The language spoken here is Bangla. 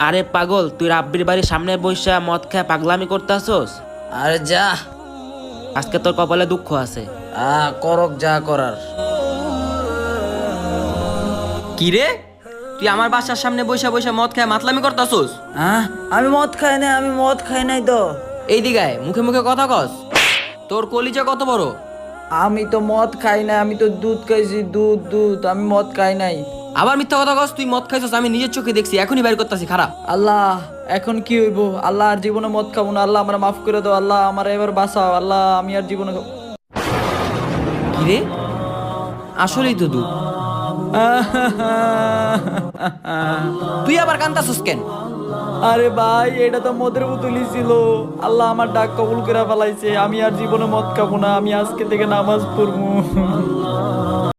আরে পাগল, তুই রাব্বির বাড়ির সামনে বইসা মদ খায় পাগলামি করতাছস। আরে যা। আজকে তোর কপালে দুঃখ আছে। করক যা করার। কি রে, তুই আমার বাসার সামনে বইসা বইসা মদ খায় মাতলামি করতাছস? আমি মদ খাই নাই, আমি মদ খাই নাই তো। এই দিগায় মুখে মুখে কথা কস। তোর কলিজা কত বড়? আমি তো মদ খাই নাই, আমি তো দুধ খাইছি, দুধ দুধ, আমি মদ খাই নাই। আবার মিথ্যা কথা কস, তুই মদ খাইছস আমি নিজের চোখে দেখছি, এখনই বাইর করতাছি খারাপ। আল্লাহ, এখন কি হইব? আল্লাহ, আর জীবনে মদ খাবো না। আল্লাহ আমার মাফ করে দাও। আল্লাহ আমার এবার বাঁচাও। আল্লাহ, আমি আর জীবনে কি রে, আসলেই তো দুধ। তুই আবার কান্তাছস কেন? আরে ভাই, এটা তো মদের বোতলই ছিল। আল্লাহ আমার ডাক কবুল করে ফেলাইছে। আমি আর জীবনে মদ খাবো না। আমি আজকে থেকে নামাজ পড়বো।